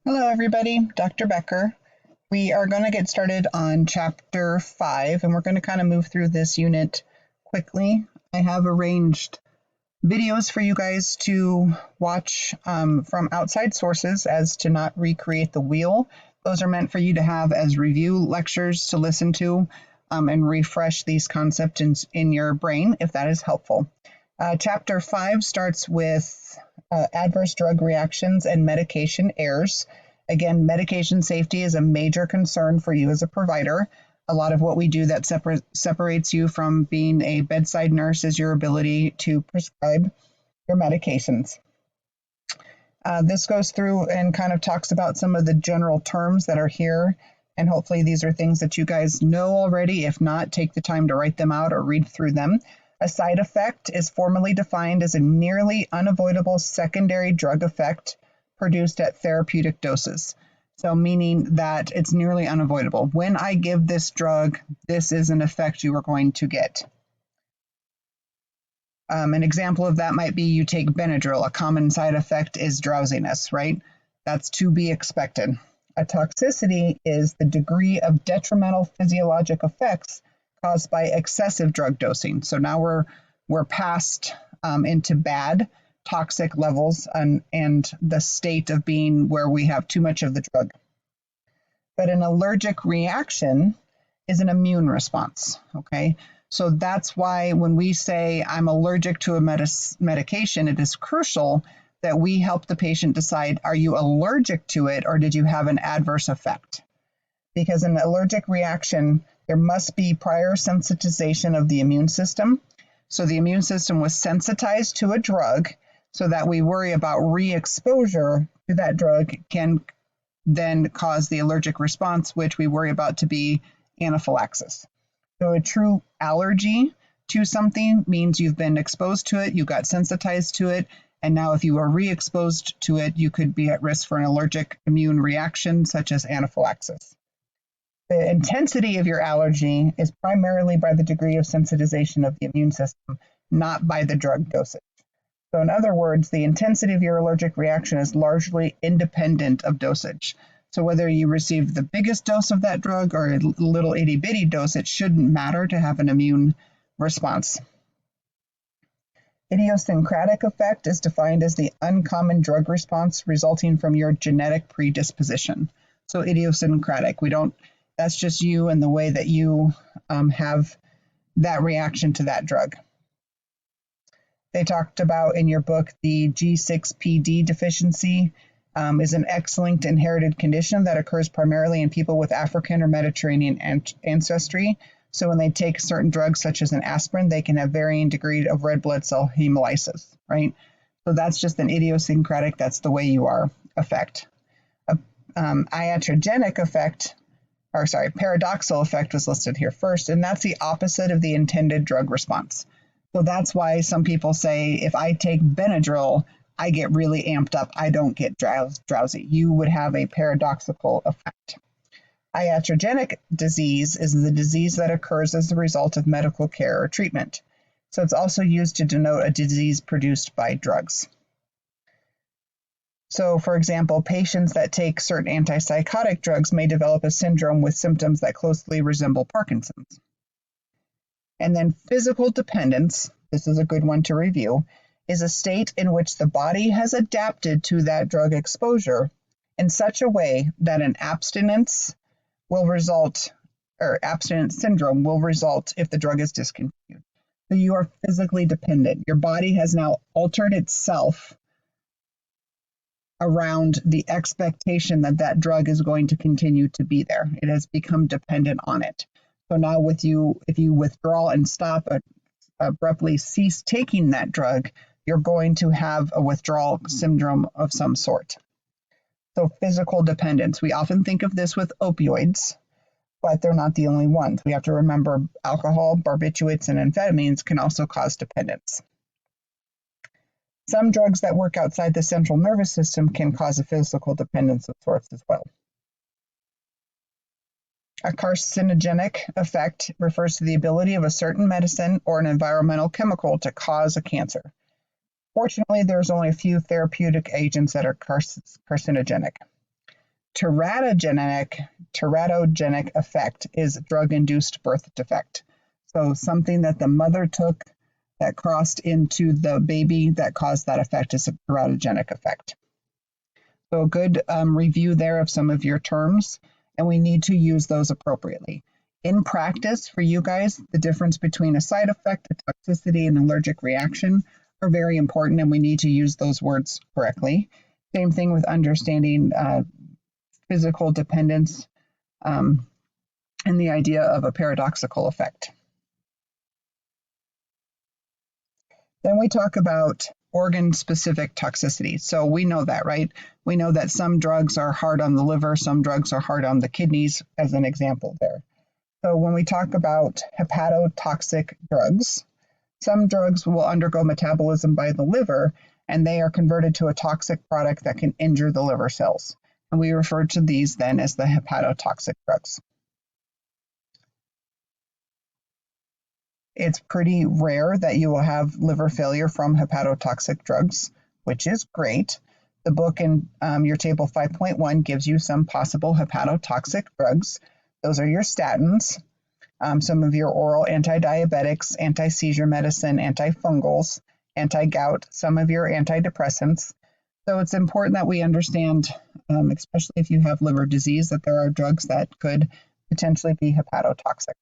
Hello, everybody. Dr. Becker. We are going to get started on Chapter 5, and we're going to kind of move through this unit quickly. I have arranged videos for you guys to watch from outside sources as to not recreate the wheel. Those are meant for you to have as review lectures to listen to and refresh these concepts in your brain, if that is helpful. Chapter 5 starts with adverse drug reactions and medication errors. Again, medication safety is a major concern for you as a provider. A lot of what we do that separates you from being a bedside nurse is your ability to prescribe your medications. This goes through and kind of talks about some of the general terms that are here, and hopefully these are things that you guys know already. If not, take the time to write them out or read through them. A side effect is formally defined as a nearly unavoidable secondary drug effect produced at therapeutic doses. So meaning that it's nearly unavoidable. When I give this drug, this is an effect you are going to get. An example of that might be you take Benadryl. A common side effect is drowsiness, right? That's to be expected. A toxicity is the degree of detrimental physiologic effects caused by excessive drug dosing. So now we're past into bad toxic levels and the state of being where we have too much of the drug. But an allergic reaction is an immune response, okay? So that's why when we say I'm allergic to a medication, it is crucial that we help the patient decide, are you allergic to it or did you have an adverse effect? Because an allergic reaction, there must be prior sensitization of the immune system. So the immune system was sensitized to a drug, so that we worry about re-exposure to that drug can then cause the allergic response, which we worry about to be anaphylaxis. So a true allergy to something means you've been exposed to it, you got sensitized to it, and now if you are re-exposed to it, you could be at risk for an allergic immune reaction such as anaphylaxis. The intensity of your allergy is primarily by the degree of sensitization of the immune system, not by the drug dosage. So in other words, the intensity of your allergic reaction is largely independent of dosage. So whether you receive the biggest dose of that drug or a little itty bitty dose, it shouldn't matter to have an immune response. Idiosyncratic effect is defined as the uncommon drug response resulting from your genetic predisposition. So idiosyncratic, that's just you and the way that you have that reaction to that drug. They talked about in your book the G6PD deficiency is an X-linked inherited condition that occurs primarily in people with African or Mediterranean ancestry. So when they take certain drugs such as an aspirin, they can have varying degree of red blood cell hemolysis, right? So that's just an idiosyncratic, that's the way you are effect. Iatrogenic effect, paradoxal effect was listed here first, and that's the opposite of the intended drug response. So that's why some people say, if I take Benadryl, I get really amped up. I don't get drowsy. You would have a paradoxical effect. Iatrogenic disease is the disease that occurs as the result of medical care or treatment. So it's also used to denote a disease produced by drugs. So, for example, patients that take certain antipsychotic drugs may develop a syndrome with symptoms that closely resemble Parkinson's. And then physical dependence, this is a good one to review, is a state in which the body has adapted to that drug exposure in such a way that an abstinence syndrome will result if the drug is discontinued. So you are physically dependent. Your body has now altered itself around the expectation that that drug is going to continue to be there. It has become dependent on it. So now if you withdraw and stop, abruptly cease taking that drug, you're going to have a withdrawal syndrome of some sort. So physical dependence. We often think of this with opioids, but they're not the only ones. We have to remember alcohol, barbiturates, and amphetamines can also cause dependence. Some drugs that work outside the central nervous system can cause a physical dependence of sorts as well. A carcinogenic effect refers to the ability of a certain medicine or an environmental chemical to cause a cancer. Fortunately, there's only a few therapeutic agents that are carcinogenic. teratogenic effect is drug-induced birth defect. So something that the mother took that crossed into the baby that caused that effect is a teratogenic effect. So a good review there of some of your terms, and we need to use those appropriately. In practice, for you guys, the difference between a side effect, a toxicity, and allergic reaction are very important, and we need to use those words correctly. Same thing with understanding physical dependence and the idea of a paradoxical effect. Then we talk about organ-specific toxicity. So we know that, right? We know that some drugs are hard on the liver, some drugs are hard on the kidneys, as an example there. So when we talk about hepatotoxic drugs, some drugs will undergo metabolism by the liver, and they are converted to a toxic product that can injure the liver cells. And we refer to these then as the hepatotoxic drugs. It's pretty rare that you will have liver failure from hepatotoxic drugs, which is great. The book in your table 5.1 gives you some possible hepatotoxic drugs. Those are your statins, some of your oral antidiabetics, anti-seizure medicine, antifungals, anti-gout, some of your antidepressants. So it's important that we understand, especially if you have liver disease, that there are drugs that could potentially be hepatotoxic.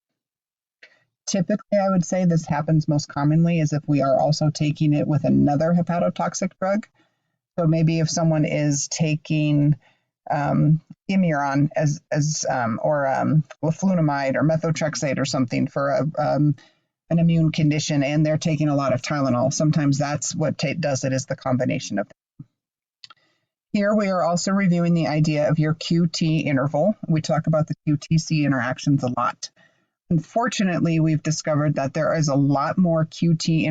Typically, I would say this happens most commonly is if we are also taking it with another hepatotoxic drug. So maybe if someone is taking Imuron or leflunomide or methotrexate or something for an immune condition, and they're taking a lot of Tylenol, sometimes that's what does it, is the combination of them. Here we are also reviewing the idea of your QT interval. We talk about the QTC interactions a lot. Unfortunately, we've discovered that there is a lot more QT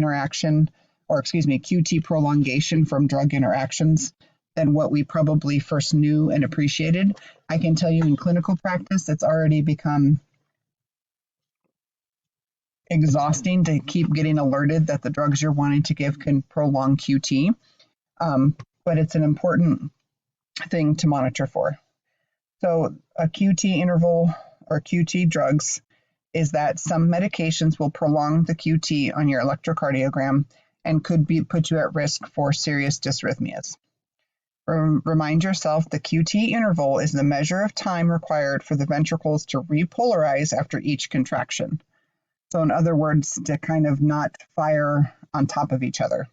prolongation from drug interactions than what we probably first knew and appreciated. I can tell you in clinical practice, it's already become exhausting to keep getting alerted that the drugs you're wanting to give can prolong QT, but it's an important thing to monitor for. So a QT interval or QT drugs is that some medications will prolong the QT on your electrocardiogram and could put you at risk for serious dysrhythmias. Remind yourself the QT interval is the measure of time required for the ventricles to repolarize after each contraction. So in other words, to kind of not fire on top of each other.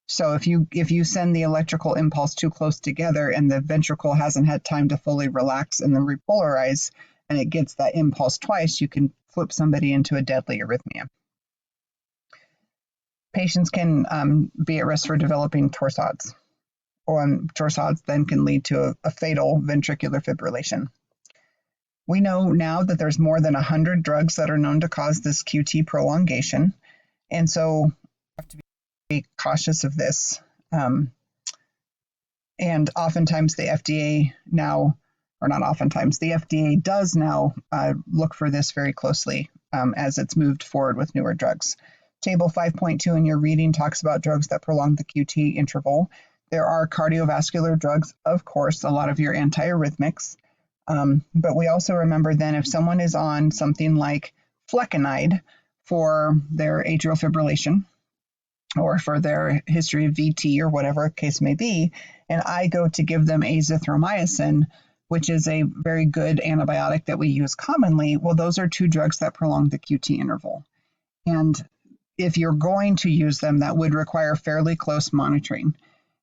So if you send the electrical impulse too close together and the ventricle hasn't had time to fully relax and then repolarize, and it gets that impulse twice, you can flip somebody into a deadly arrhythmia. Patients can be at risk for developing torsades, or torsades then can lead to a fatal ventricular fibrillation. We know now that there's more than 100 drugs that are known to cause this QT prolongation, and so we have to be cautious of this. And oftentimes the FDA now, or not oftentimes, the FDA does now look for this very closely as it's moved forward with newer drugs. Table 5.2 in your reading talks about drugs that prolong the QT interval. There are cardiovascular drugs, of course, a lot of your antiarrhythmics. But we also remember then if someone is on something like flecainide for their atrial fibrillation or for their history of VT or whatever the case may be, and I go to give them azithromycin, which is a very good antibiotic that we use commonly, well, those are two drugs that prolong the QT interval. And if you're going to use them, that would require fairly close monitoring.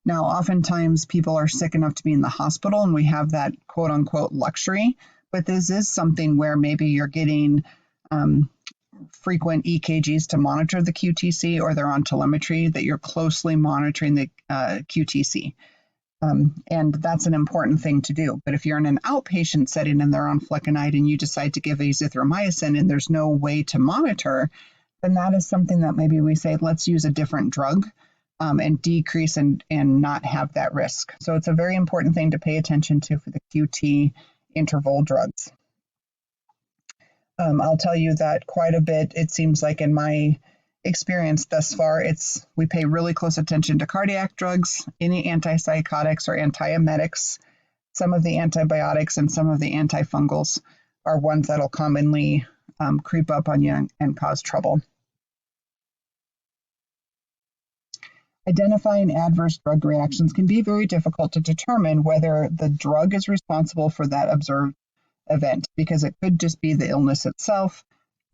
Now, oftentimes people are sick enough to be in the hospital and we have that quote unquote luxury, but this is something where maybe you're getting frequent EKGs to monitor the QTC, or they're on telemetry that you're closely monitoring the QTC. And that's an important thing to do. But if you're in an outpatient setting and they're on flecainide and you decide to give azithromycin and there's no way to monitor, then that is something that maybe we say, let's use a different drug and decrease and not have that risk. So it's a very important thing to pay attention to for the QT interval drugs. I'll tell you that quite a bit, it seems like in my experience thus far, we pay really close attention to cardiac drugs, any antipsychotics or antiemetics, some of the antibiotics and some of the antifungals are ones that'll commonly creep up on you and cause trouble. Identifying adverse drug reactions can be very difficult to determine whether the drug is responsible for that observed event, because it could just be the illness itself,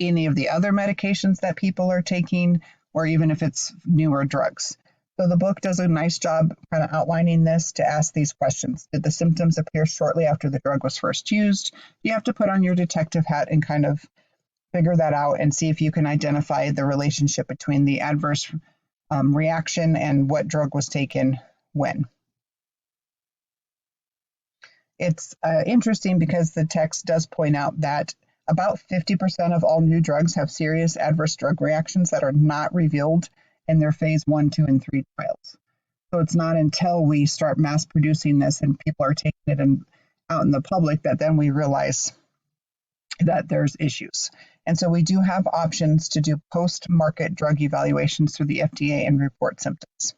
any of the other medications that people are taking, or even if it's newer drugs. So the book does a nice job kind of outlining this to ask these questions. Did the symptoms appear shortly after the drug was first used? You have to put on your detective hat and kind of figure that out and see if you can identify the relationship between the adverse reaction and what drug was taken when. It's interesting because the text does point out that about 50% of all new drugs have serious adverse drug reactions that are not revealed in their phase 1, 2, and 3 trials. So it's not until we start mass producing this and people are taking it out in the public that then we realize that there's issues. And so we do have options to do post-market drug evaluations through the FDA and report symptoms.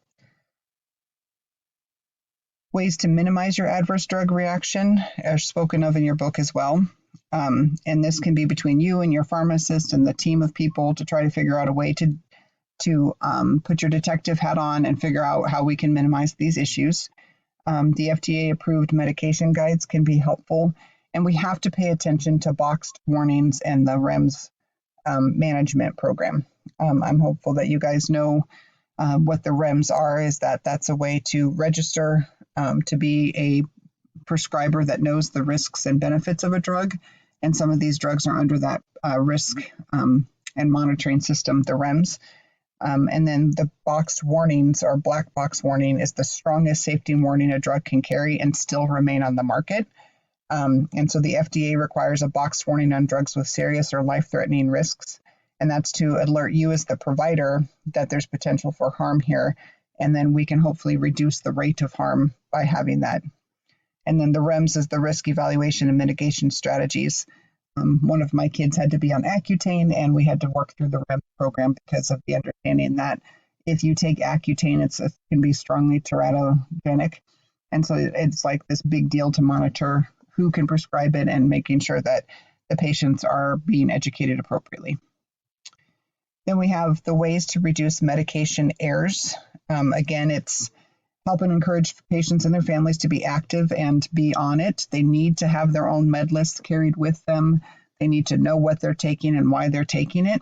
Ways to minimize your adverse drug reaction are spoken of in your book as well. And this can be between you and your pharmacist and the team of people to try to figure out a way to put your detective hat on and figure out how we can minimize these issues. The FDA-approved medication guides can be helpful, and we have to pay attention to boxed warnings and the REMS management program. I'm hopeful that you guys know what the REMS are, is that's a way to register to be a prescriber that knows the risks and benefits of a drug. And some of these drugs are under that risk and monitoring system, the REMS. And then the boxed warnings or black box warning is the strongest safety warning a drug can carry and still remain on the market. And so the FDA requires a boxed warning on drugs with serious or life-threatening risks. And that's to alert you as the provider that there's potential for harm here. And then we can hopefully reduce the rate of harm by having that. And then the REMS is the risk evaluation and mitigation strategies. One of my kids had to be on Accutane, and we had to work through the REMS program because of the understanding that if you take Accutane, it can be strongly teratogenic. And so it's like this big deal to monitor who can prescribe it and making sure that the patients are being educated appropriately. Then we have the ways to reduce medication errors. Again, it's help and encourage patients and their families to be active and be on it. They need to have their own med list carried with them. They need to know what they're taking and why they're taking it.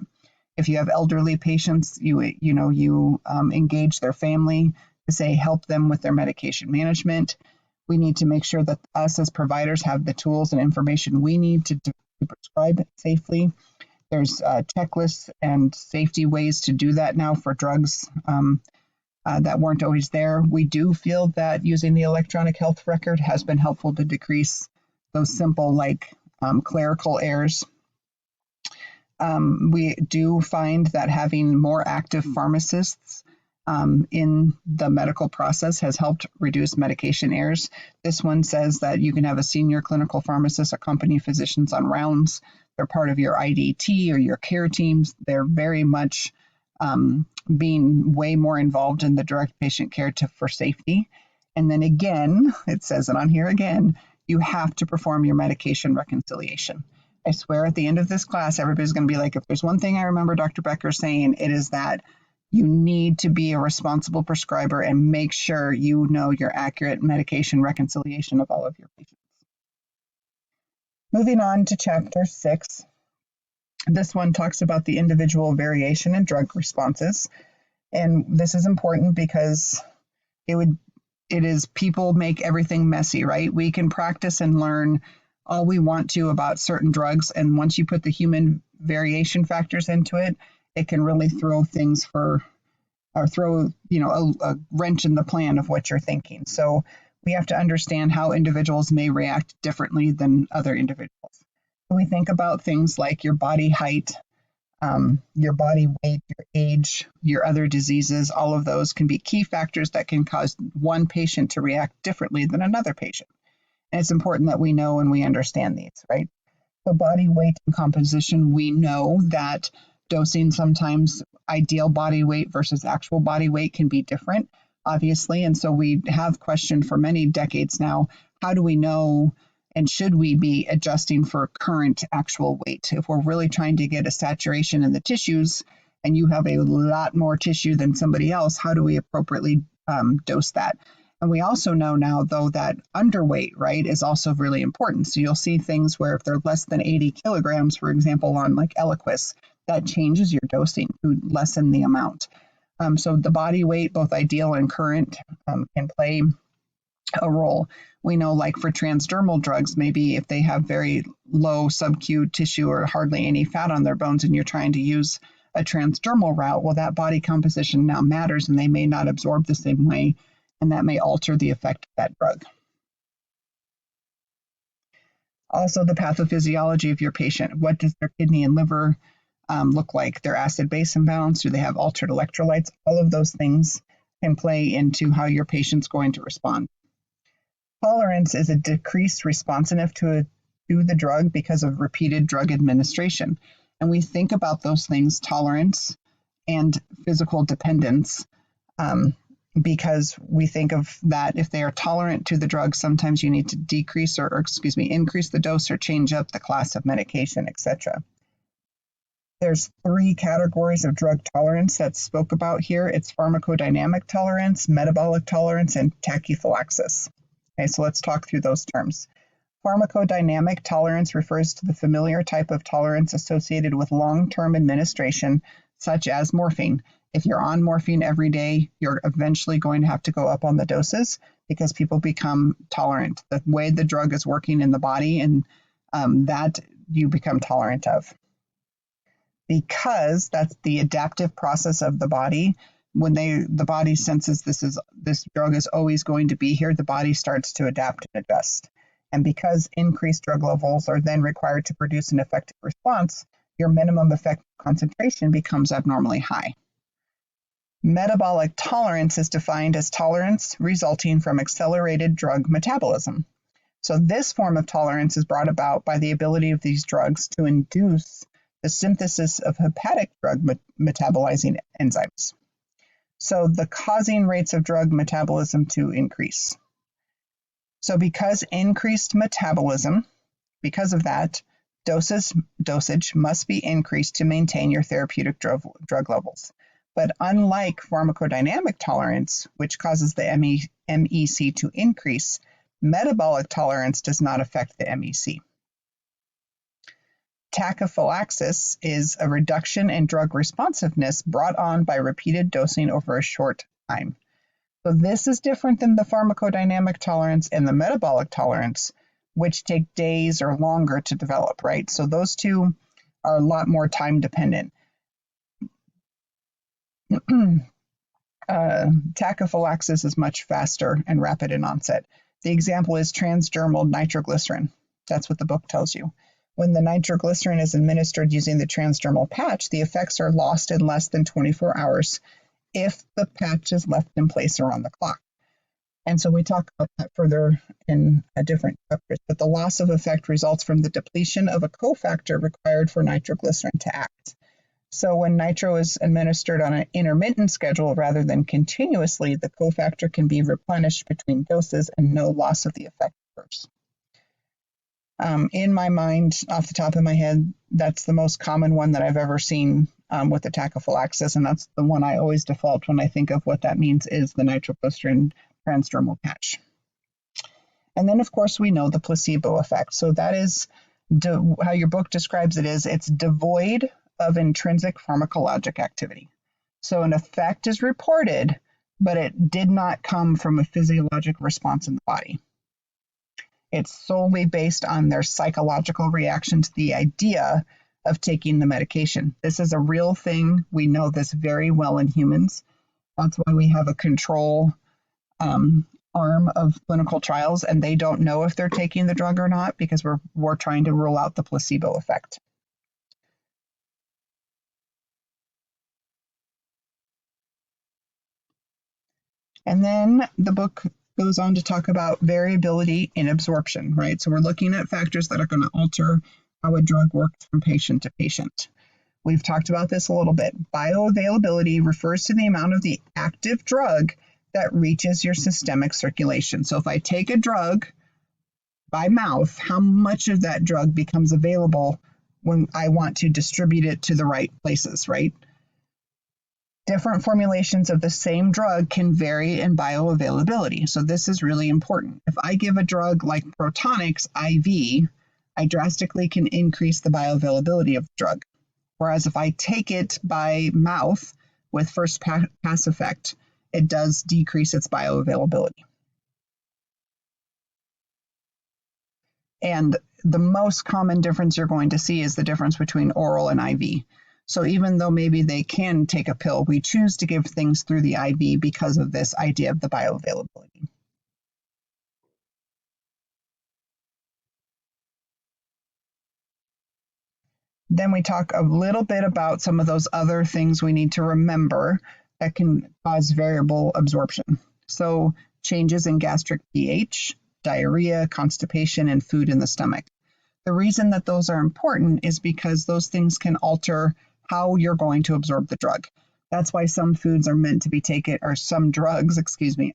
If you have elderly patients, you engage their family to say help them with their medication management. We need to make sure that us as providers have the tools and information we need to prescribe safely. There's checklists and safety ways to do that now for drugs that weren't always there. We do feel that using the electronic health record has been helpful to decrease those simple clerical errors. We do find that having more active pharmacists in the medical process has helped reduce medication errors. This one says that you can have a senior clinical pharmacist accompany physicians on rounds. They're part of your IDT or your care teams. They're very much being way more involved in the direct patient care for safety. And then again, it says it on here again, you have to perform your medication reconciliation. I swear at the end of this class, everybody's going to be like, if there's one thing I remember Dr. Becker saying, it is that you need to be a responsible prescriber and make sure you know your accurate medication reconciliation of all of your patients. Moving on to chapter 6. This one talks about the individual variation in drug responses. And this is important because it is people make everything messy, right? We can practice and learn all we want to about certain drugs. And once you put the human variation factors into it, it can really throw a wrench in the plan of what you're thinking. So we have to understand how individuals may react differently than other individuals. So we think about things like your body height, your body weight, your age, your other diseases. All of those can be key factors that can cause one patient to react differently than another patient. And it's important that we know and we understand these, right? So body weight and composition, we know that dosing sometimes ideal body weight versus actual body weight can be different, obviously. And so we have questioned for many decades now, how do we know, and should we be adjusting for current actual weight? If we're really trying to get a saturation in the tissues and you have a lot more tissue than somebody else, how do we appropriately dose that? And we also know now, though, that underweight, right, is also really important. So you'll see things where if they're less than 80 kilograms, for example, on like Eliquis, that changes your dosing to lessen the amount. So the body weight, both ideal and current, can play a role. We know, like for transdermal drugs, maybe if they have very low sub-Q tissue or hardly any fat on their bones and you're trying to use a transdermal route, well, that body composition now matters and they may not absorb the same way, and that may alter the effect of that drug. Also, the pathophysiology of your patient. What does their kidney and liver look like? Their acid-base imbalance? Do they have altered electrolytes? All of those things can play into how your patient's going to respond. Tolerance is a decreased responsiveness to the drug because of repeated drug administration. And we think about those things, tolerance and physical dependence, because we think of that if they are tolerant to the drug, sometimes you need to decrease or increase the dose or change up the class of medication, etc. There's 3 categories of drug tolerance that's spoke about here. It's pharmacodynamic tolerance, metabolic tolerance, and tachyphylaxis. Okay, so let's talk through those terms. Pharmacodynamic tolerance refers to the familiar type of tolerance associated with long-term administration, such as morphine. If you're on morphine every day, you're eventually going to have to go up on the doses because people become tolerant. The way the drug is working in the body, and that you become tolerant of. Because that's the adaptive process of the body. When the body senses this drug is always going to be here, the body starts to adapt and adjust. And because increased drug levels are then required to produce an effective response, your minimum effective concentration becomes abnormally high. Metabolic tolerance is defined as tolerance resulting from accelerated drug metabolism. So this form of tolerance is brought about by the ability of these drugs to induce the synthesis of hepatic drug metabolizing enzymes. So the causing rates of drug metabolism to increase. So because increased metabolism, because of that, dosage must be increased to maintain your therapeutic drug levels. But unlike pharmacodynamic tolerance, which causes the MEC to increase, metabolic tolerance does not affect the MEC. Tachyphylaxis is a reduction in drug responsiveness brought on by repeated dosing over a short time. So this is different than the pharmacodynamic tolerance and the metabolic tolerance, which take days or longer to develop, right? So those two are a lot more time dependent. Tachyphylaxis is much faster and rapid in onset. The example is transdermal nitroglycerin. That's what the book tells you. When the nitroglycerin is administered using the transdermal patch, the effects are lost in less than 24 hours if the patch is left in place around the clock. And so we talk about that further in a different chapter, but the loss of effect results from the depletion of a cofactor required for nitroglycerin to act. So when nitro is administered on an intermittent schedule rather than continuously, the cofactor can be replenished between doses and no loss of the effect occurs. In my mind, off the top of my head, that's the most common one that I've ever seen with the tachyphylaxis, and that's the one I always default when I think of what that means is the nitroglycerin transdermal patch. And then, of course, we know the placebo effect. So that is how your book describes it is it's devoid of intrinsic pharmacologic activity. So an effect is reported, but it did not come from a physiologic response in the body. It's solely based on their psychological reaction to the idea of taking the medication. This is a real thing. We know this very well in humans. That's why we have a control arm of clinical trials, and they don't know if they're taking the drug or not because we're trying to rule out the placebo effect. And then the book goes on to talk about variability in absorption, right? So we're looking at factors that are going to alter how a drug works from patient to patient. We've talked about this a little bit. Bioavailability refers to the amount of the active drug that reaches your systemic circulation. So if I take a drug, by mouth how much of that drug becomes available when I want to distribute it to the right places, right? Different formulations of the same drug can vary in bioavailability. So this is really important. If I give a drug like Protonix IV, I drastically can increase the bioavailability of the drug. Whereas if I take it by mouth with first pass effect, it does decrease its bioavailability. And the most common difference you're going to see is the difference between oral and IV. So even though maybe they can take a pill, we choose to give things through the IV because of this idea of the bioavailability. Then we talk a little bit about some of those other things we need to remember that can cause variable absorption. So changes in gastric pH, diarrhea, constipation, and food in the stomach. The reason that those are important is because those things can alter how you're going to absorb the drug. That's why some foods are meant to be taken, or some drugs,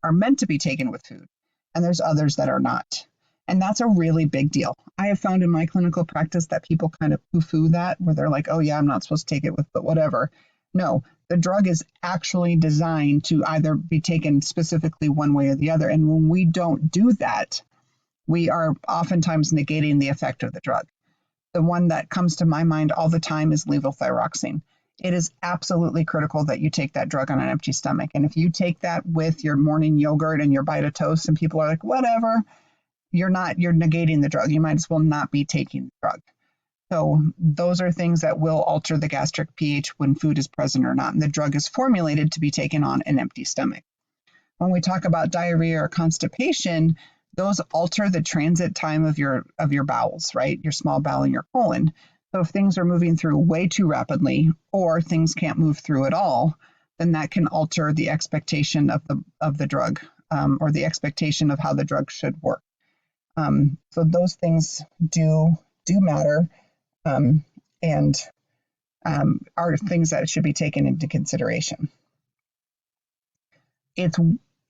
are meant to be taken with food, and there's others that are not. And that's a really big deal. I have found in my clinical practice that people kind of poo-poo that, where they're like, oh yeah, I'm not supposed to take it with, but whatever. No, the drug is actually designed to either be taken specifically one way or the other. And when we don't do that, we are oftentimes negating the effect of the drug. The one that comes to my mind all the time is levothyroxine. It is absolutely critical that you take that drug on an empty stomach. And if you take that with your morning yogurt and your bite of toast and people are like, whatever, you're negating the drug. You might as well not be taking the drug. So those are things that will alter the gastric pH when food is present or not. And the drug is formulated to be taken on an empty stomach. When we talk about diarrhea or constipation, those alter the transit time of your bowels, right? Your small bowel and your colon. So if things are moving through way too rapidly or things can't move through at all, then that can alter the expectation of the drug or the expectation of how the drug should work. So those things do matter and are things that should be taken into consideration. It's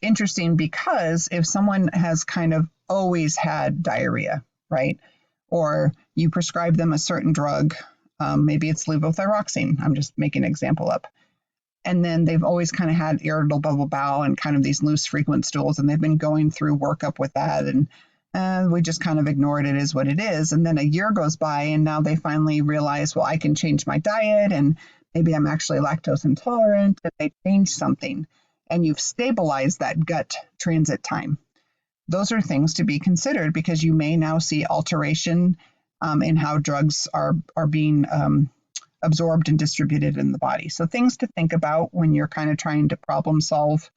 interesting because if someone has kind of always had diarrhea, right, or you prescribe them a certain drug, maybe it's levothyroxine, I'm just making an example up, and then they've always kind of had irritable bowel and kind of these loose frequent stools, and they've been going through workup with that, and we just kind of ignored it as what it is. And then a year goes by and now they finally realize, well, I can change my diet and maybe I'm actually lactose intolerant, and they change something and you've stabilized that gut transit time. Those are things to be considered because you may now see alteration in how drugs are being absorbed and distributed in the body. So things to think about when you're kind of trying to problem solve.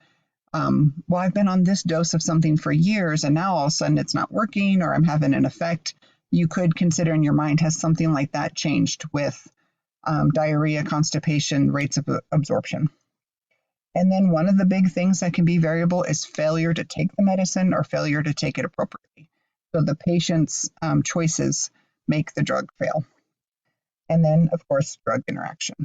Well, I've been on this dose of something for years and now all of a sudden it's not working or I'm having an effect. You could consider in your mind, has something like that changed with diarrhea, constipation, rates of absorption? And then one of the big things that can be variable is failure to take the medicine or failure to take it appropriately. So the patient's choices make the drug fail. And then, of course, drug interaction.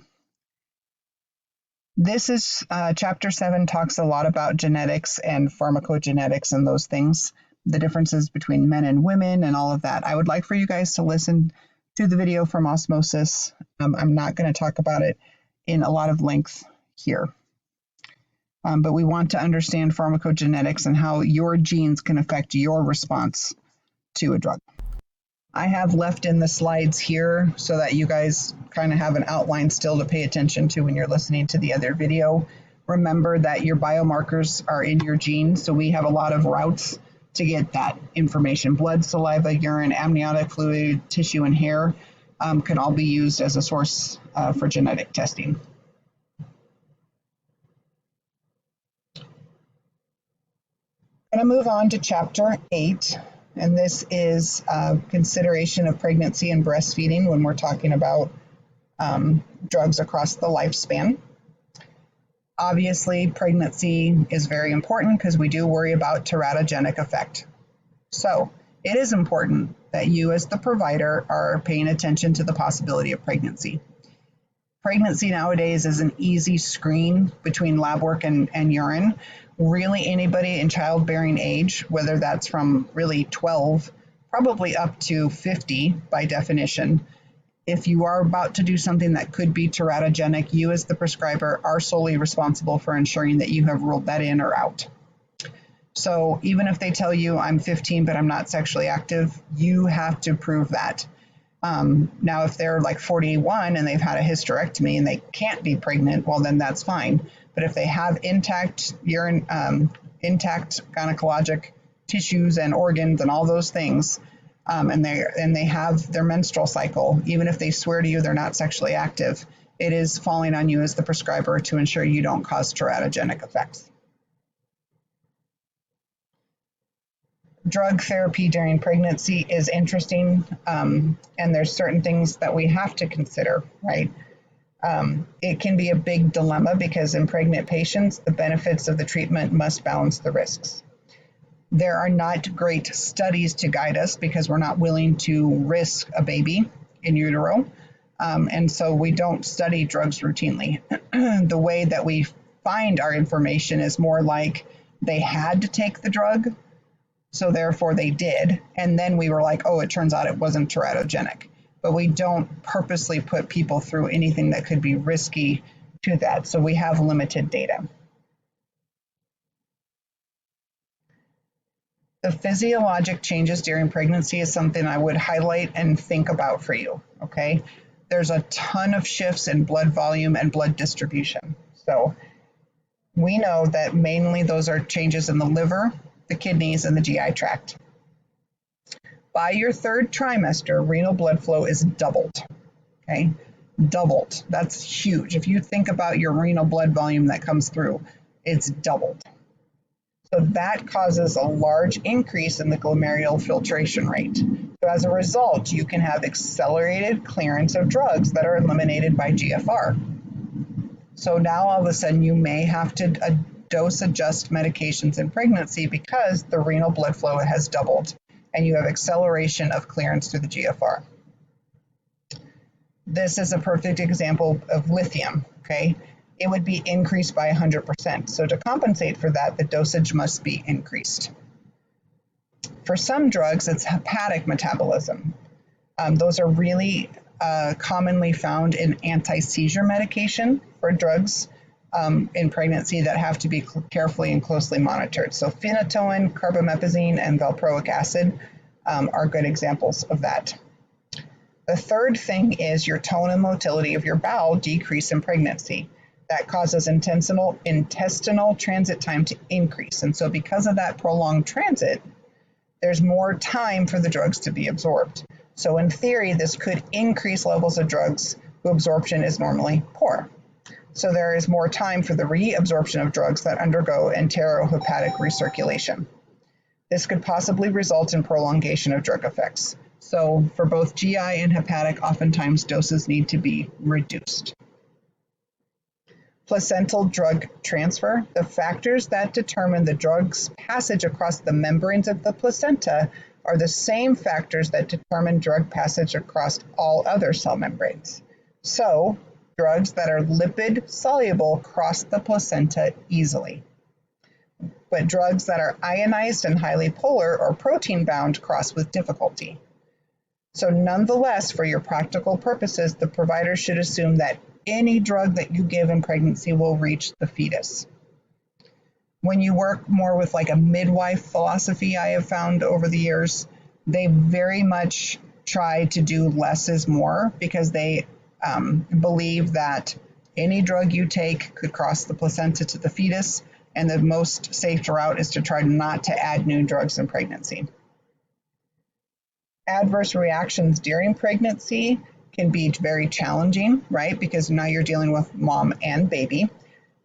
This is chapter 7 talks a lot about genetics and pharmacogenetics and those things, the differences between men and women and all of that. I would like for you guys to listen to the video from Osmosis. I'm not going to talk about it in a lot of length here. But we want to understand pharmacogenetics and how your genes can affect your response to a drug. I have left in the slides here so that you guys kind of have an outline still to pay attention to when you're listening to the other video. Remember that your biomarkers are in your genes, so we have a lot of routes to get that information. Blood, saliva, urine, amniotic fluid, tissue, and hair can all be used as a source for genetic testing. I'm going to move on to chapter 8. And this is consideration of pregnancy and breastfeeding when we're talking about drugs across the lifespan. Obviously, pregnancy is very important because we do worry about teratogenic effect. So it is important that you as the provider are paying attention to the possibility of pregnancy. Pregnancy nowadays is an easy screen between lab work and urine. Really anybody in childbearing age, whether that's from really 12 probably up to 50 by definition. If you are about to do something that could be teratogenic, you as the prescriber are solely responsible for ensuring that you have ruled that in or out. So even if they tell you I'm 15 but I'm not sexually active, you have to prove that. Now, if they're like 41 and they've had a hysterectomy and they can't be pregnant, well, then that's fine. But if they have intact urine, intact gynecologic tissues and organs and all those things, and they have their menstrual cycle, even if they swear to you they're not sexually active, it is falling on you as the prescriber to ensure you don't cause teratogenic effects. Drug therapy during pregnancy is interesting, and there's certain things that we have to consider, right? It can be a big dilemma because in pregnant patients, the benefits of the treatment must balance the risks. There are not great studies to guide us because we're not willing to risk a baby in utero, and so we don't study drugs routinely. The way that we find our information is more like they had to take the drug, so therefore they did, and then we were like, oh, it turns out it wasn't teratogenic. But we don't purposely put people through anything that could be risky to that, so we have limited data. The physiologic changes during pregnancy is something I would highlight and think about for you, okay? There's a ton of shifts in blood volume and blood distribution. So we know that mainly those are changes in the liver, the kidneys, and the GI tract. By your third trimester, renal blood flow is doubled, okay? Doubled. That's huge. If you think about your renal blood volume that comes through, it's doubled. So that causes a large increase in the glomerular filtration rate. So as a result, you can have accelerated clearance of drugs that are eliminated by GFR. So now all of a sudden you may have to dose adjust medications in pregnancy because the renal blood flow has doubled and you have acceleration of clearance through the GFR. This is a perfect example of lithium, okay? It would be increased by 100%. So to compensate for that, the dosage must be increased. For some drugs, it's hepatic metabolism. Those are really commonly found in anti-seizure medication for drugs in pregnancy that have to be carefully and closely monitored. So phenytoin, carbamazepine, and valproic acid are good examples of that. The third thing is your tone and motility of your bowel decrease in pregnancy. That causes intestinal transit time to increase. And so because of that prolonged transit, there's more time for the drugs to be absorbed. So in theory, this could increase levels of drugs whose absorption is normally poor. So there is more time for the reabsorption of drugs that undergo enterohepatic recirculation. This could possibly result in prolongation of drug effects. So for both GI and hepatic, oftentimes doses need to be reduced. Placental drug transfer. The factors that determine the drug's passage across the membranes of the placenta are the same factors that determine drug passage across all other cell membranes. So, drugs that are lipid soluble cross the placenta easily. But drugs that are ionized and highly polar or protein bound cross with difficulty. So nonetheless, for your practical purposes, the provider should assume that any drug that you give in pregnancy will reach the fetus. When you work more with like a midwife philosophy, I have found over the years, they very much try to do less is more because they believe that any drug you take could cross the placenta to the fetus, and the most safe route is to try not to add new drugs in pregnancy. Adverse reactions during pregnancy can be very challenging, right? Because now you're dealing with mom and baby.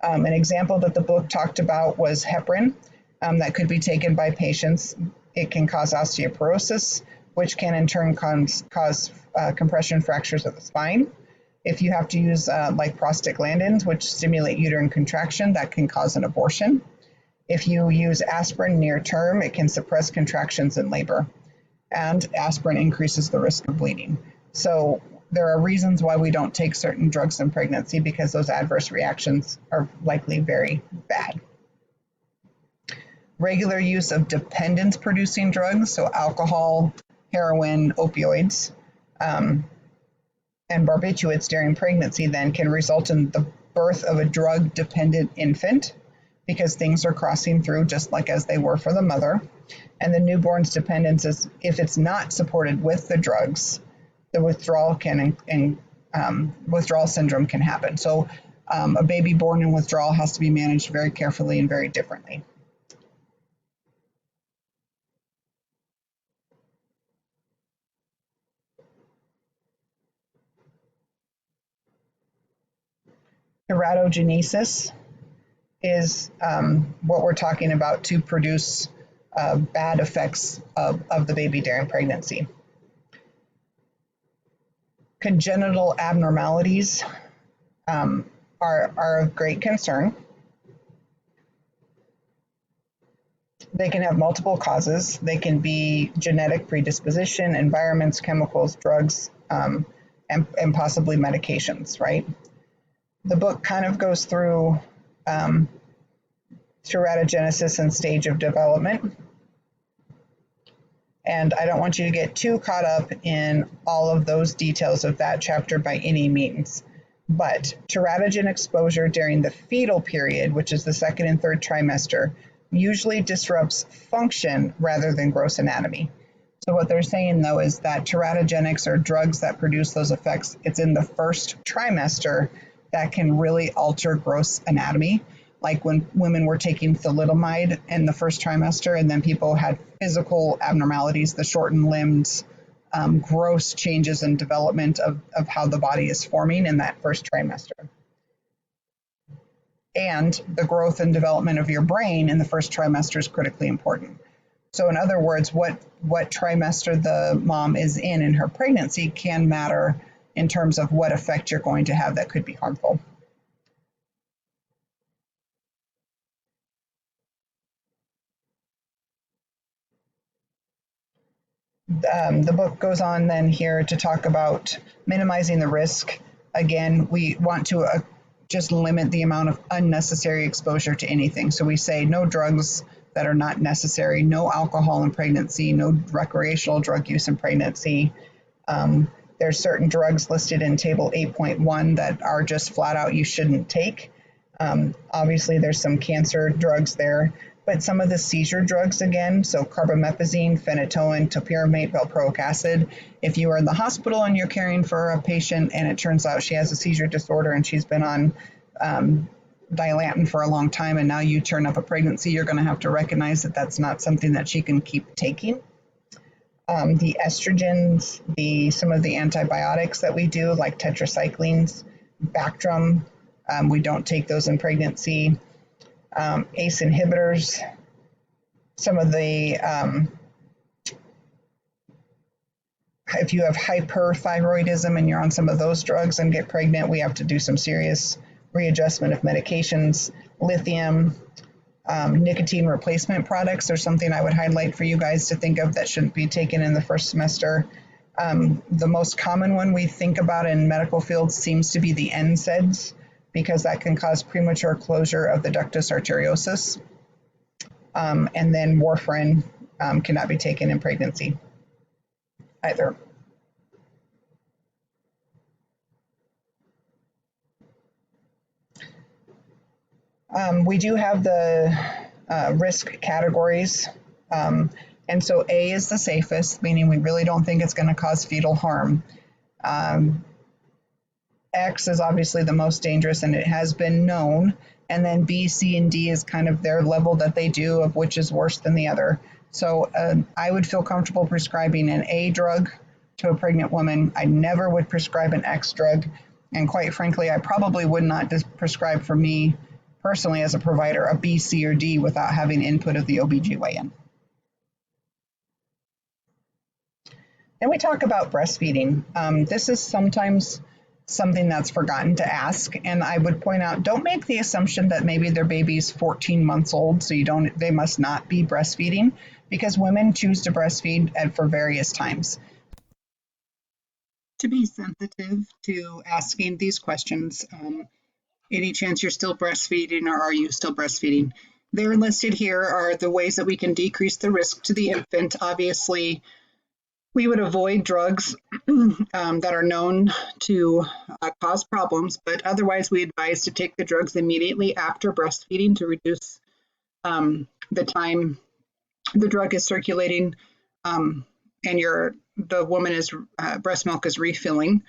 An example that the book talked about was heparin that could be taken by patients. It can cause osteoporosis, which can in turn cause compression fractures of the spine. If you have to use like prostaglandins, which stimulate uterine contraction, that can cause an abortion. If you use aspirin near term, it can suppress contractions in labor. And aspirin increases the risk of bleeding. So there are reasons why we don't take certain drugs in pregnancy because those adverse reactions are likely very bad. Regular use of dependence-producing drugs, so alcohol, heroin, opioids, um, and barbiturates during pregnancy then can result in the birth of a drug-dependent infant because things are crossing through just like as they were for the mother. And the newborn's dependence is, if it's not supported with the drugs, the withdrawal withdrawal syndrome can happen. So a baby born in withdrawal has to be managed very carefully and very differently. Teratogenesis is what we're talking about to produce bad effects of the baby during pregnancy. Congenital abnormalities are of great concern. They can have multiple causes. They can be genetic predisposition, environments, chemicals, drugs, and possibly medications, right? The book kind of goes through teratogenesis and stage of development. And I don't want you to get too caught up in all of those details of that chapter by any means. But teratogen exposure during the fetal period, which is the second and third trimester, usually disrupts function rather than gross anatomy. So what they're saying, though, is that teratogenics are drugs that produce those effects. It's in the first trimester that can really alter gross anatomy. Like when women were taking thalidomide in the first trimester, and then people had physical abnormalities, the shortened limbs, gross changes in development of how the body is forming in that first trimester. And the growth and development of your brain in the first trimester is critically important. So in other words, what trimester the mom is in her pregnancy can matter in terms of what effect you're going to have that could be harmful. The book goes on then here to talk about minimizing the risk. Again, we want to just limit the amount of unnecessary exposure to anything. So we say no drugs that are not necessary, no alcohol in pregnancy, no recreational drug use in pregnancy. There's certain drugs listed in Table 8.1 that are just flat out you shouldn't take. Obviously, there's some cancer drugs there, but some of the seizure drugs again, so carbamazepine, phenytoin, topiramate, valproic acid. If you are in the hospital and you're caring for a patient and it turns out she has a seizure disorder and she's been on Dilantin for a long time and now you turn up a pregnancy, you're going to have to recognize that that's not something that she can keep taking. The estrogens, some of the antibiotics that we do, like tetracyclines, Bactrim, we don't take those in pregnancy. ACE inhibitors, some of the, if you have hyperthyroidism and you're on some of those drugs and get pregnant, we have to do some serious readjustment of medications. Lithium, nicotine replacement products are something I would highlight for you guys to think of that shouldn't be taken in the first semester. The most common one we think about in medical fields seems to be the NSAIDs, because that can cause premature closure of the ductus arteriosus. And then warfarin cannot be taken in pregnancy either. We do have the risk categories. And so A is the safest, meaning we really don't think it's going to cause fetal harm. X is obviously the most dangerous and it has been known. And then B, C, and D is kind of their level that they do of which is worse than the other. So I would feel comfortable prescribing an A drug to a pregnant woman. I never would prescribe an X drug. And quite frankly, I probably would not prescribe for me personally as a provider a B, C, or D without having input of the OBGYN. Then we talk about breastfeeding. This is sometimes something that's forgotten to ask, and I would point out, don't make the assumption that maybe their baby's 14 months old, so they must not be breastfeeding, because women choose to breastfeed for various times. To be sensitive to asking these questions, any chance you're still breastfeeding, or are you still breastfeeding? They're listed here are the ways that we can decrease the risk to the infant. Obviously, We would avoid drugs that are known to cause problems, but otherwise we advise to take the drugs immediately after breastfeeding to reduce the time the drug is circulating and the woman is breast milk is refilling.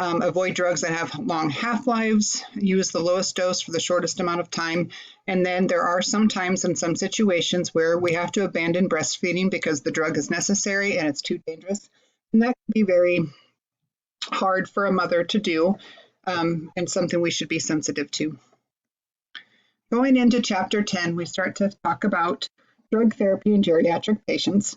Avoid drugs that have long half-lives, use the lowest dose for the shortest amount of time. And then there are some times in some situations where we have to abandon breastfeeding because the drug is necessary and it's too dangerous. And that can be very hard for a mother to do and something we should be sensitive to. Going into chapter 10, we start to talk about drug therapy in geriatric patients.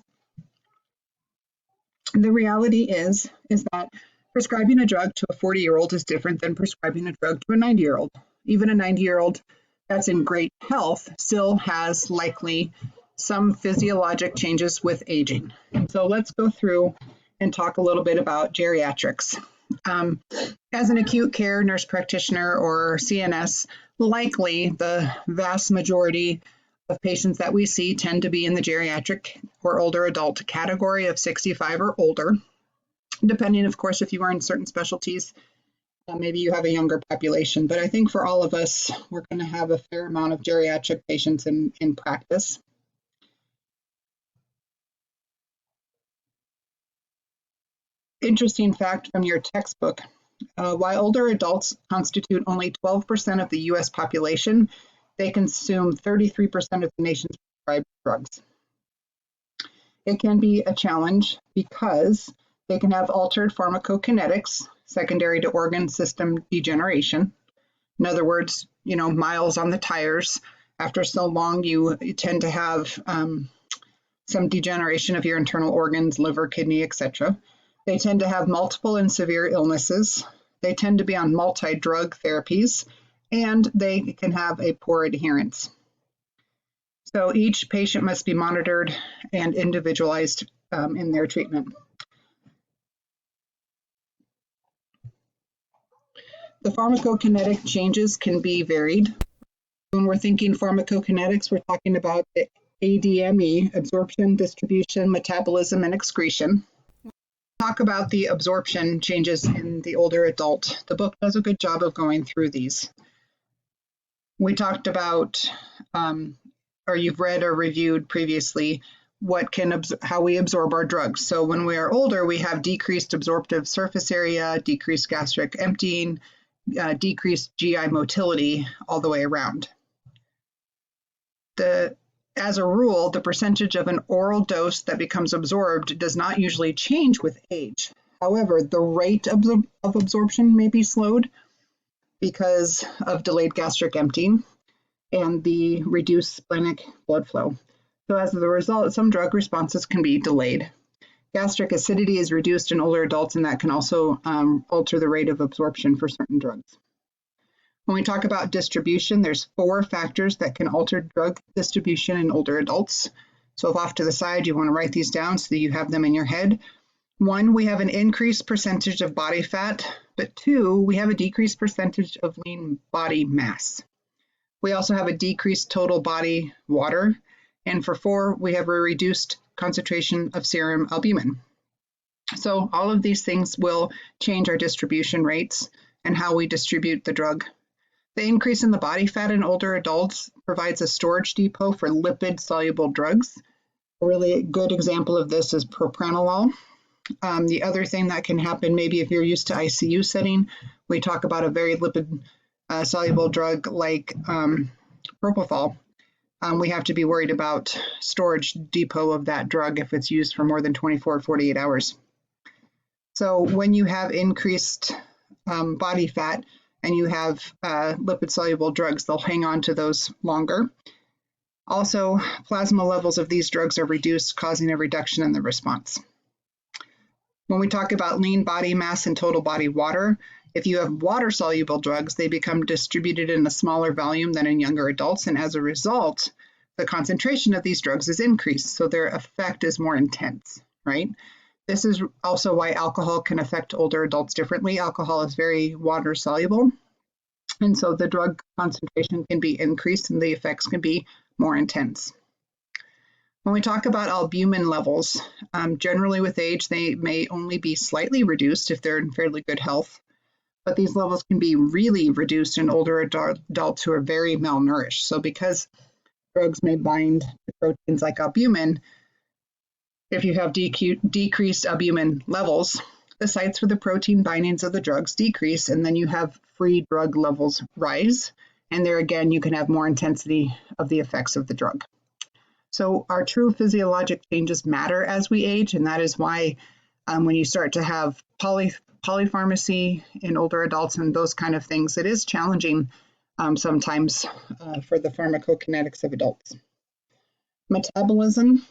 The reality is that prescribing a drug to a 40-year-old is different than prescribing a drug to a 90-year-old. Even a 90-year-old that's in great health still has likely some physiologic changes with aging. So let's go through and talk a little bit about geriatrics. As an acute care nurse practitioner or CNS, likely the vast majority of patients that we see tend to be in the geriatric or older adult category of 65 or older. Depending, of course, if you are in certain specialties, maybe you have a younger population. But I think for all of us, we're going to have a fair amount of geriatric patients in practice. Interesting fact from your textbook, while older adults constitute only 12% of the U.S. population, they consume 33% of the nation's prescribed drugs. It can be a challenge because they can have altered pharmacokinetics, secondary to organ system degeneration. In other words, miles on the tires. After so long, you tend to have some degeneration of your internal organs, liver, kidney, etc. They tend to have multiple and severe illnesses. They tend to be on multi-drug therapies, and they can have a poor adherence. So each patient must be monitored and individualized in their treatment. The pharmacokinetic changes can be varied. When we're thinking pharmacokinetics, we're talking about the ADME, absorption, distribution, metabolism, and excretion. Talk about the absorption changes in the older adult. The book does a good job of going through these. We talked about, or you've read or reviewed previously, how we absorb our drugs. So when we are older, we have decreased absorptive surface area, decreased gastric emptying, decreased GI motility all the way around. As a rule, the percentage of an oral dose that becomes absorbed does not usually change with age. However, the rate of absorption may be slowed because of delayed gastric emptying and the reduced splenic blood flow. So as a result, some drug responses can be delayed. Gastric acidity is reduced in older adults, and that can also alter the rate of absorption for certain drugs. When we talk about distribution, there's 4 factors that can alter drug distribution in older adults. So if off to the side, you want to write these down so that you have them in your head. 1, we have an increased percentage of body fat, but 2, we have a decreased percentage of lean body mass. We also have a decreased total body water, and for 4, we have a reduced concentration of serum albumin. So all of these things will change our distribution rates and how we distribute the drug. The increase in the body fat in older adults provides a storage depot for lipid-soluble drugs. A really good example of this is propranolol. The other thing that can happen, maybe if you're used to ICU setting, we talk about a very lipid-soluble drug like propofol. We have to be worried about storage depot of that drug if it's used for more than 24 or 48 hours. So when you have increased body fat and you have lipid-soluble drugs, they'll hang on to those longer. Also, plasma levels of these drugs are reduced, causing a reduction in the response. When we talk about lean body mass and total body water, if you have water-soluble drugs, they become distributed in a smaller volume than in younger adults, and as a result, the concentration of these drugs is increased, so their effect is more intense, right? This is also why alcohol can affect older adults differently. Alcohol is very water-soluble, and so the drug concentration can be increased and the effects can be more intense. When we talk about albumin levels, generally with age, they may only be slightly reduced if they're in fairly good health, but these levels can be really reduced in older adults who are very malnourished. So because drugs may bind to proteins like albumin, if you have decreased albumin levels, the sites for the protein bindings of the drugs decrease, and then you have free drug levels rise. And there again, you can have more intensity of the effects of the drug. So our true physiologic changes matter as we age, and that is why when you start to have polypharmacy in older adults and those kind of things, it is challenging sometimes for the pharmacokinetics of adults. Metabolism.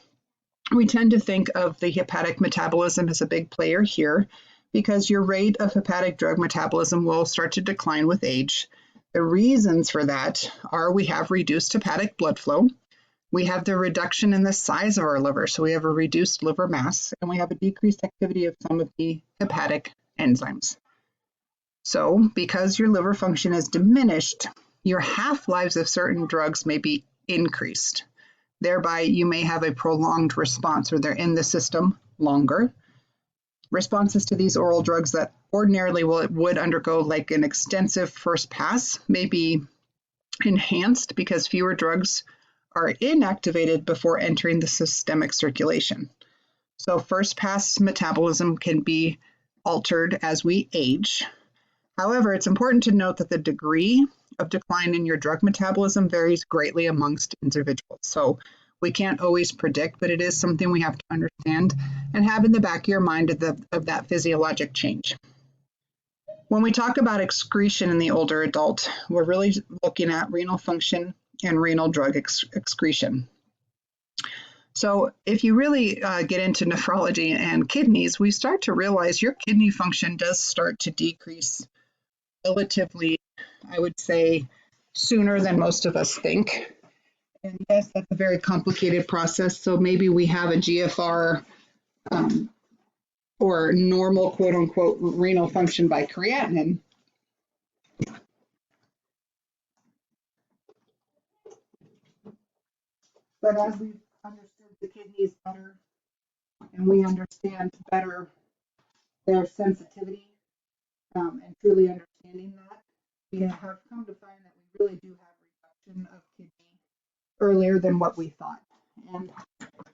We tend to think of the hepatic metabolism as a big player here because your rate of hepatic drug metabolism will start to decline with age. The reasons for that are we have reduced hepatic blood flow. We have the reduction in the size of our liver, so we have a reduced liver mass, and we have a decreased activity of some of the hepatic enzymes. So because your liver function is diminished, your half-lives of certain drugs may be increased. Thereby, you may have a prolonged response, or they're in the system longer. Responses to these oral drugs that ordinarily would undergo like an extensive first pass may be enhanced because fewer drugs are inactivated before entering the systemic circulation. So first pass metabolism can be altered as we age. However, it's important to note that the degree of decline in your drug metabolism varies greatly amongst individuals. So we can't always predict, but it is something we have to understand and have in the back of your mind of that physiologic change. When we talk about excretion in the older adult, we're really looking at renal function and renal drug excretion. So if you really get into nephrology and kidneys, we start to realize your kidney function does start to decrease relatively, I would say, sooner than most of us think. And yes, that's a very complicated process. So maybe we have a GFR or normal, quote unquote, renal function by creatinine. But as we've understood the kidneys better and we understand better their sensitivity and truly understanding that, we have come to find that we really do have reduction of kidney earlier than what we thought. And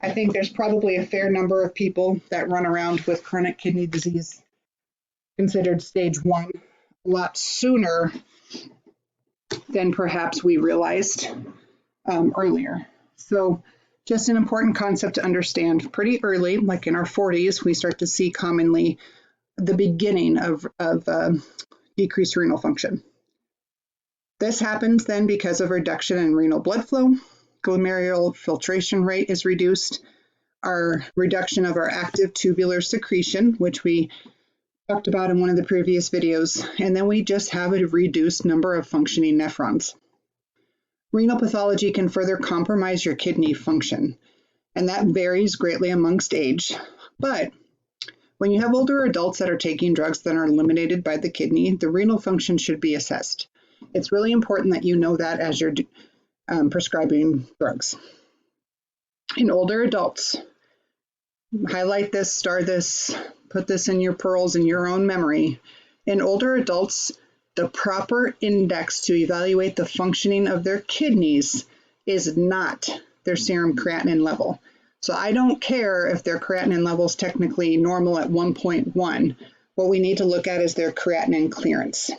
I think there's probably a fair number of people that run around with chronic kidney disease considered stage 1 a lot sooner than perhaps we realized earlier. So just an important concept to understand. Pretty early, like in our 40s, we start to see commonly the beginning of decreased renal function. This happens then because of reduction in renal blood flow. Glomerular filtration rate is reduced. Our reduction of our active tubular secretion, which we talked about in one of the previous videos, and then we just have a reduced number of functioning nephrons. Renal pathology can further compromise your kidney function, and that varies greatly amongst age. But when you have older adults that are taking drugs that are eliminated by the kidney, the renal function should be assessed. It's really important that you know that as you're prescribing drugs. In older adults, highlight this, star this, put this in your pearls in your own memory. In older adults, the proper index to evaluate the functioning of their kidneys is not their serum creatinine level. So I don't care if their creatinine level is technically normal at 1.1. What we need to look at is their creatinine clearance.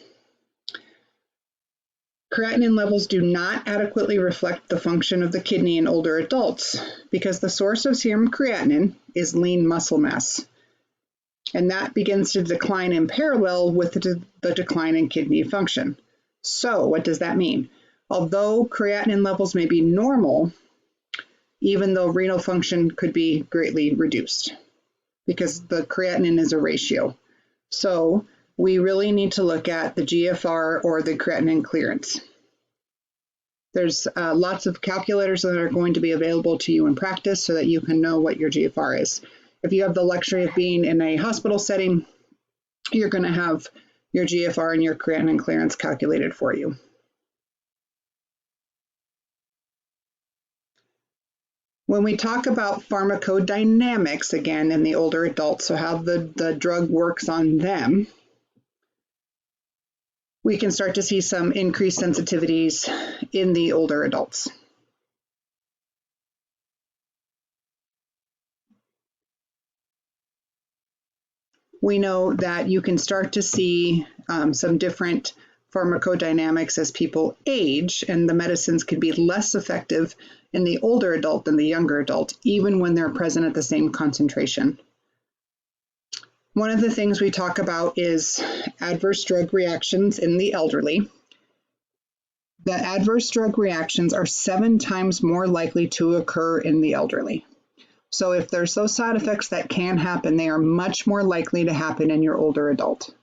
Creatinine levels do not adequately reflect the function of the kidney in older adults because the source of serum creatinine is lean muscle mass. And that begins to decline in parallel with the decline in kidney function. So what does that mean? Although creatinine levels may be normal, even though renal function could be greatly reduced because the creatinine is a ratio. So we really need to look at the GFR or the creatinine clearance. There's lots of calculators that are going to be available to you in practice so that you can know what your GFR is. If you have the luxury of being in a hospital setting, you're going to have your GFR and your creatinine clearance calculated for you. When we talk about pharmacodynamics, again, in the older adults, so how the drug works on them, we can start to see some increased sensitivities in the older adults. We know that you can start to see some different pharmacodynamics as people age, and the medicines can be less effective in the older adult than the younger adult, even when they're present at the same concentration. One of the things we talk about is adverse drug reactions in the elderly. The adverse drug reactions are 7 times more likely to occur in the elderly. So if there's those side effects that can happen, they are much more likely to happen in your older adult.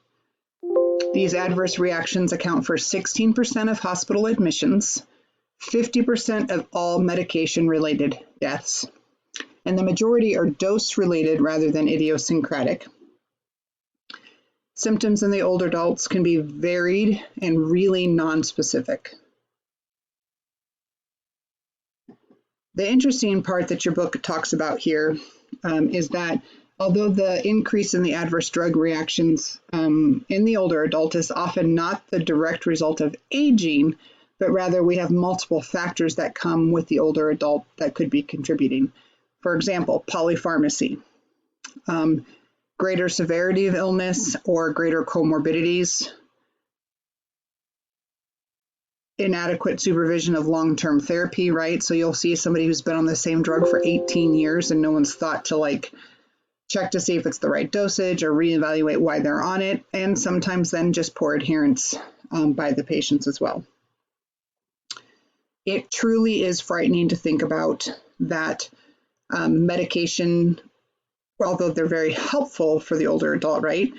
These adverse reactions account for 16% of hospital admissions, 50% of all medication-related deaths, and the majority are dose-related rather than idiosyncratic. Symptoms in the older adults can be varied and really nonspecific. The interesting part that your book talks about here is that although the increase in the adverse drug reactions in the older adult is often not the direct result of aging, but rather we have multiple factors that come with the older adult that could be contributing. For example, polypharmacy, greater severity of illness or greater comorbidities, inadequate supervision of long-term therapy, right? So you'll see somebody who's been on the same drug for 18 years and no one's thought to check to see if it's the right dosage or reevaluate why they're on it, and sometimes then just poor adherence by the patients as well. It truly is frightening to think about that medication, although they're very helpful for the older adult, right?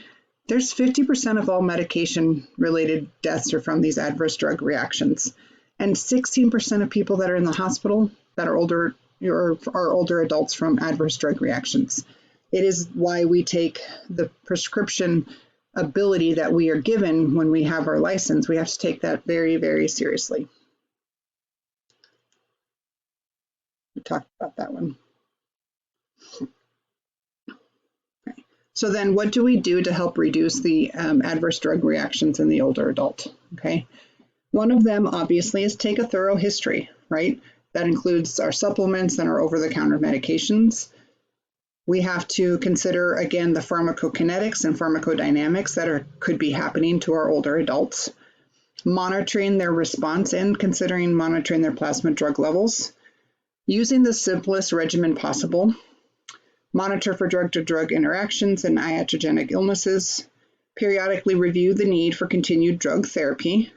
There's 50% of all medication-related deaths are from these adverse drug reactions, and 16% of people that are in the hospital that are older adults from adverse drug reactions. It is why we take the prescription ability that we are given when we have our license. We have to take that very, very seriously. We talked about that one. So then what do we do to help reduce the adverse drug reactions in the older adult? Okay. One of them obviously is take a thorough history, right? That includes our supplements and our over-the-counter medications. We have to consider, again, the pharmacokinetics and pharmacodynamics that could be happening to our older adults, monitoring their response and considering monitoring their plasma drug levels, using the simplest regimen possible, monitor for drug-to-drug interactions and iatrogenic illnesses, periodically review the need for continued drug therapy,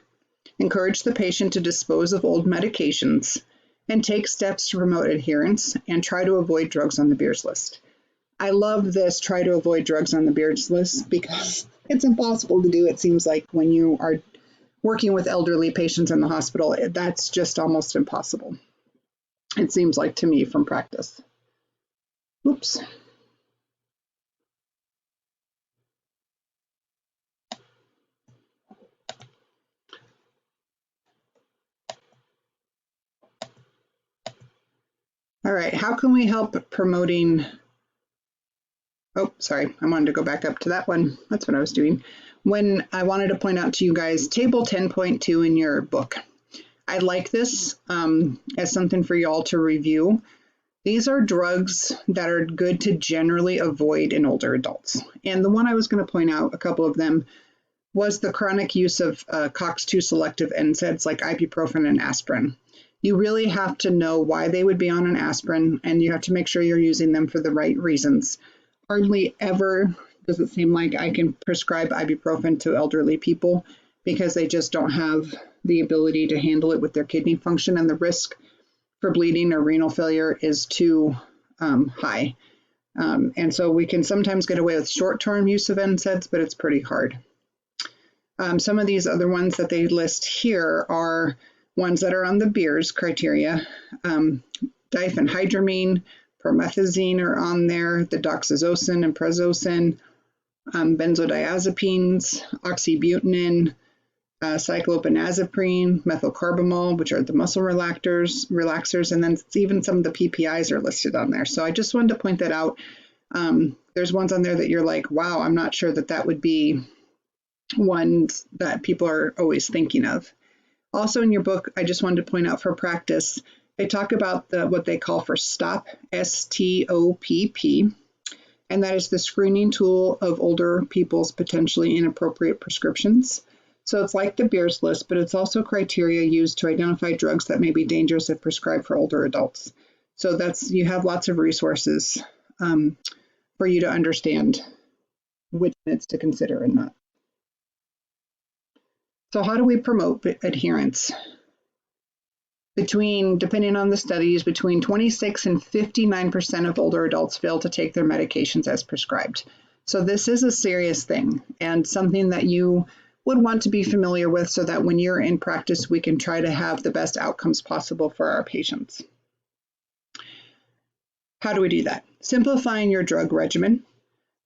encourage the patient to dispose of old medications, and take steps to promote adherence and try to avoid drugs on the Beers list. I love this try to avoid drugs on the Beers list because it's impossible to do, it seems like, when you are working with elderly patients in the hospital. That's just almost impossible. It seems like to me from practice. Oops. All right, how can we help promoting? Oh, sorry, I wanted to go back up to that one. That's what I was doing. When I wanted to point out to you guys, table 10.2 in your book. I like this as something for y'all to review. These are drugs that are good to generally avoid in older adults. And the one I was going to point out, a couple of them, was the chronic use of COX-2 selective NSAIDs like ibuprofen and aspirin. You really have to know why they would be on an aspirin, and you have to make sure you're using them for the right reasons. Hardly ever does it seem like I can prescribe ibuprofen to elderly people because they just don't have the ability to handle it with their kidney function, and the risk for bleeding or renal failure is too high. And so we can sometimes get away with short-term use of NSAIDs, but it's pretty hard. Some of these other ones that they list here are ones that are on the Beers criteria. Diphenhydramine, promethazine are on there, the doxazosin and prazosin, benzodiazepines, oxybutynin, cyclopentazeprine, methylcarbamol, which are the muscle relaxers, and then even some of the PPIs are listed on there. So I just wanted to point that out. There's ones on there that you're like, wow, I'm not sure that would be ones that people are always thinking of. Also in your book, I just wanted to point out for practice, they talk about what they call for STOPP, STOPP, and that is the screening tool of older people's potentially inappropriate prescriptions. So it's like the Beers list, but it's also criteria used to identify drugs that may be dangerous if prescribed for older adults. So you have lots of resources for you to understand which meds to consider and not. So how do we promote adherence? Depending on the studies, between 26 and 59% of older adults fail to take their medications as prescribed. So this is a serious thing and something that you would want to be familiar with so that when you're in practice, we can try to have the best outcomes possible for our patients. How do we do that? Simplifying your drug regimen,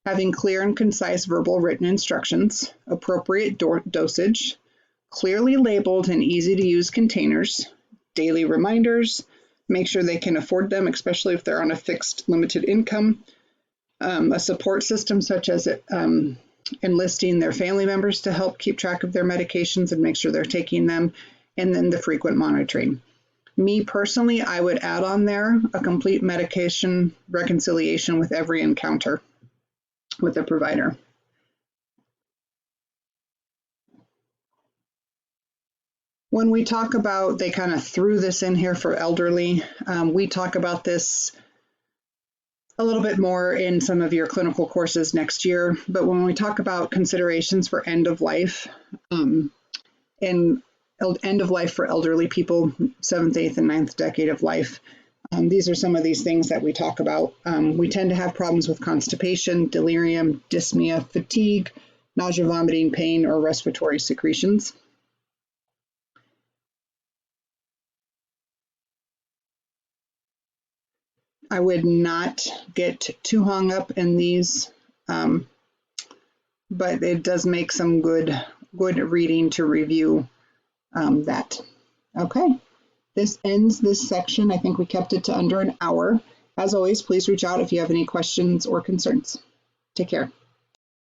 having clear and concise verbal written instructions, appropriate dosage, clearly labeled and easy to use containers, daily reminders, make sure they can afford them, especially if they're on a fixed limited income, a support system such as enlisting their family members to help keep track of their medications and make sure they're taking them, and then the frequent monitoring. Me personally, I would add on there a complete medication reconciliation with every encounter with a provider. When we talk about, they kind of threw this in here for elderly, we talk about this a little bit more in some of your clinical courses next year, but when we talk about considerations for end of life, and end of life for elderly people, 7th, 8th, and 9th decade of life, these are some of these things that we talk about. We tend to have problems with constipation, delirium, dyspnea, fatigue, nausea, vomiting, pain, or respiratory secretions. I would not get too hung up in these, but it does make some good reading to review that. Okay, this ends this section. I think we kept it to under an hour. As always, please reach out if you have any questions or concerns. Take care.